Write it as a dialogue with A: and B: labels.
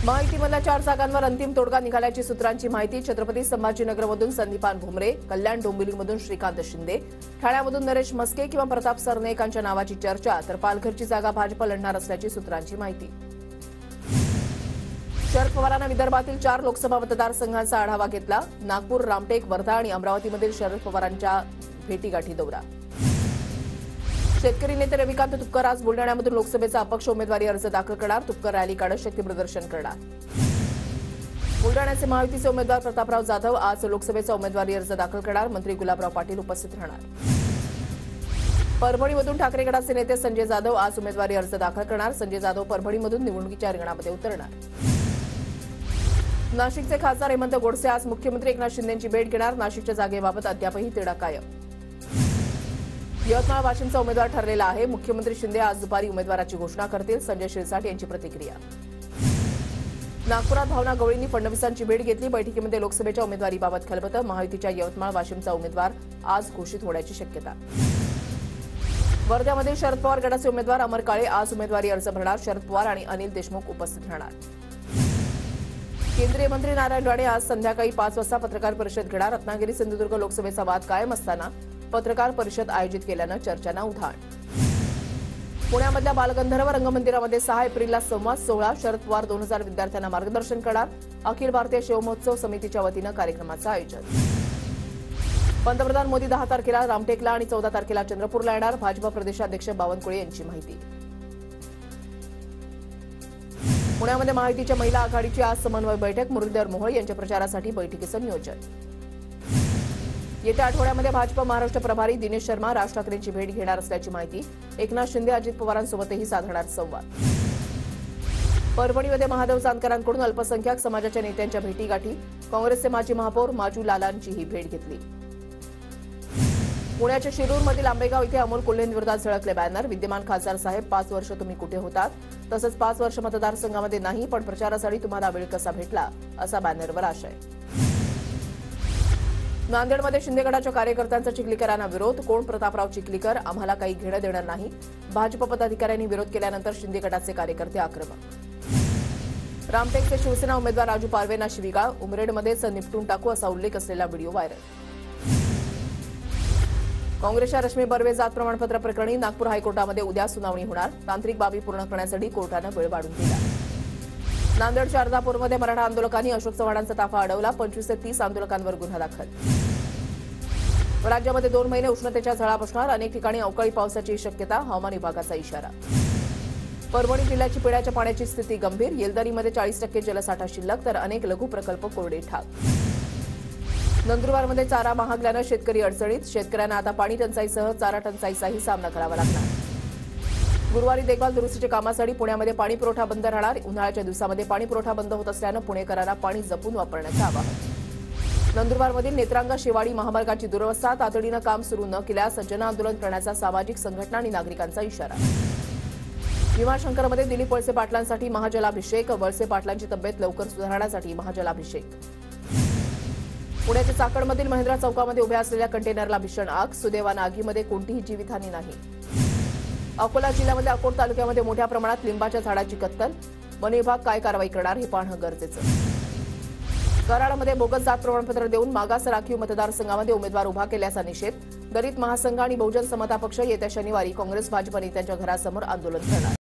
A: महायुतीमधल्या 4 जागांवर अंतिम तोडगा निघाल्याची सूत्रांची माहिती। छत्रपती संभाजीनगरमधून संदीपान भुमरे, कल्याण डोंबिवलीमधून श्रीकांत शिंदे, ठाण्यामधून नरेश म्हस्के किंवा प्रताप सरनाईकांच्या नावाची चर्चा, तर पालघरची जागा भाजप लढणार असल्याची सूत्रांची माहिती। शरद पवारांना विदर्भातील 4 लोकसभा मतदारसंघांचा आढावा घेतला। नागपूर, रामटेक, वर्धा आणि अमरावतीमधील शरद पवारांच्या भेटीगाठी दौरा। शेतकरी नेते रविकांत तुपकर आज बुलढाण्यामधून लोकसभेचा अपक्ष उमेदवारी अर्ज दाखल करणार। तुपकर रॅली काढत शक्ती प्रदर्शन करणार। बुलढाण्याचे महायुतीचे उमेदवार प्रतापराव जाधव आज लोकसभेचा उमेदवारी अर्ज दाखल करणार। मंत्री गुलाबराव पाटील उपस्थित राहणार। परभणीमधून ठाकरे गटाचे नेते संजय जाधव आज उमेदवारी अर्ज दाखल करणार। संजय जाधव परभणीमधून निवडणुकीच्या रिंगणामध्ये उतरणार। नाशिकचे खासदार हेमंत गोडसे आज मुख्यमंत्री एकनाथ शिंदेंची भेट घेणार। नाशिकच्या जागेबाबत अद्यापही तिढा कायम। यवतमाळ वाशिमचा उमेदवार ठरलेला आहे। मुख्यमंत्री शिंदे आज दुपारी उमेदवाराची घोषणा करतील। संजय शिरसाट यांची प्रतिक्रिया। नागपुरात भावना गवळींनी फडणवीसांची भेट घेतली। बैठकीमध्ये लोकसभेच्या उमेदवारीबाबत खलबतं। महायुतीच्या यवतमाळ वाशिमचा उमेदवार आज घोषित होण्याची शक्यता। वर्ध्यामध्ये शरद पवार गटाचे उमेदवार अमर काळे आज उमेदवारी अर्ज भरणार। शरद पवार आणि अनिल देशमुख उपस्थित राहणार। केंद्रीय मंत्री नारायण राणे आज संध्याकाळी 5 वाजता पत्रकार परिषद घेणार। रत्नागिरी सिंधुदुर्ग लोकसभेचा वाद कायम असताना पत्रकार परिषद आयोजित केल्यानं चर्चांना उधाण। पुण्यामधल्या बालगंधर्व रंगमंदिरामध्ये 6 एप्रिलला संवाद सोहळा। शरद पवार 2000 विद्यार्थ्यांना मार्गदर्शन करणार। अखिल भारतीय शिवमहोत्सव समितीच्या वतीनं कार्यक्रमाचं आयोजन। पंतप्रधान मोदी 10 तारखेला रामटेकला आणि 14 तारखेला चंद्रपूरला येणार। भाजपा प्रदेशाध्यक्ष बावनकुळे यांची माहिती। पुण्यामध्ये महायुतीच्या महिला आघाडीची आज समन्वय बैठक। मुरलीधर मोहोळ यांच्या प्रचारासाठी बैठकीचं नियोजन। येत्या आठवड्यामध्ये भाजप महाराष्ट्र प्रभारी दिनेश शर्मा राज ठाकरेंची भेट घेणार असल्याची माहिती। एकनाथ शिंदे अजित पवारांसोबतही साधणार संवाद। परभणीमध्ये महादेव जानकरांकडून अल्पसंख्याक समाजाच्या नेत्यांच्या भेटीगाठी। काँग्रेसचे माजी महापौर माजू लालांचीही भेट घेतली। पुण्याच्या शिरूरमधील आंबेगाव इथे अमोल कोल्हेंविरोधात झळकले बॅनर। विद्यमान खासदार साहेब 5 वर्ष तुम्ही कुठे होतात, तसंच 5 वर्ष मतदारसंघामध्ये नाही, पण प्रचारासाठी तुम्हाला वेळ कसा भेटला, असा बॅनरवर आशय। नांदेडमध्ये शिंदे गटाच्या कार्यकर्त्यांचा चिखलीकरांना विरोध। कोण प्रतापराव चिखलीकर, आम्हाला काही घेणं देणं नाही। भाजप पदाधिकाऱ्यांनी विरोध केल्यानंतर शिंदे गटाचे कार्यकर्ते आक्रमक। रामटेकचे शिवसेना उमेदवार राजू पारवेंना शिवीगाळ। उमरेडमध्येच निपटून टाकू असा उल्लेख असलेला व्हिडिओ व्हायरल। काँग्रेसच्या रश्मी बर्वे जात प्रमाणपत्र प्रकरणी नागपूर हायकोर्टामध्ये उद्या सुनावणी होणार। तांत्रिक बाबी पूर्ण करण्यासाठी कोर्टानं वेळ वाढवून दिला। नांदेडच्या अर्धापूरमध्ये मराठा आंदोलकांनी अशोक चव्हाणांचा ताफा अडवला। 25 ते 30 आंदोलकांवर गुन्हा दाखल। राज्यामध्ये 2 महिने उष्णतेच्या झळा बसणार। अनेक ठिकाणी अवकाळी पावसाची शक्यता। हवामान विभागाचा इशारा। परभणी जिल्ह्याची पिण्याच्या पाण्याची स्थिती गंभीर। येलदरीमध्ये 40% जलसाठा शिल्लक, तर अनेक लघु प्रकल्प कोरडे ठाक। नंदुरबारमध्ये चारा महागल्यानं शेतकरी अडचणीत। शेतकऱ्यांना आता पाणी टंचाईसह चारा टंचाईचाही सामना करावा लागणार। गुरुवारी देखभाल दुरुस्तीच्या कामासाठी पुण्यामध्ये पाणी पुरवठा बंद राहणार। उन्हाळ्याच्या दिवसामध्ये पाणी पुरवठा बंद होत असल्यानं पुणेकरांना पाणी जपून वापरण्याचं आवाहन। नंदुरबारमधील नेत्रांगा शेवाडी महामार्गाची दुरवस्था। तातडीनं काम सुरू न केल्यास जनआंदोलन करण्याचा सामाजिक संघटना आणि नागरिकांचा इशारा। भीमाशंकरमध्ये दिलीप वळसे पाटलांसाठी महाजलाभिषेक। वळसे पाटलांची तब्येत लवकर सुधारण्यासाठी महाजलाभिषेक। पुण्याच्या चाकणमधील महिंद्रा चौकामध्ये उभ्या असलेल्या कंटेनरला भीषण आग। सुदैवानं आगीमध्ये कोणतीही जीवितहानी नाही। अकोला जिल्ह्यामध्ये अकोट तालुक्यामध्ये मोठ्या प्रमाणात लिंबाच्या झाडाची कत्तल। वन विभाग काय कारवाई करणार हे पाहणं गरजेचं। कराडमध्ये बोगस जात प्रमाणपत्र देऊन मागास राखीव मतदारसंघामध्ये उमेदवार उभा केल्याचा निषेध। दलित महासंघ आणि बहुजन समता पक्ष येत्या शनिवारी काँग्रेस भाजप नेत्यांच्या घरासमोर आंदोलन करणार।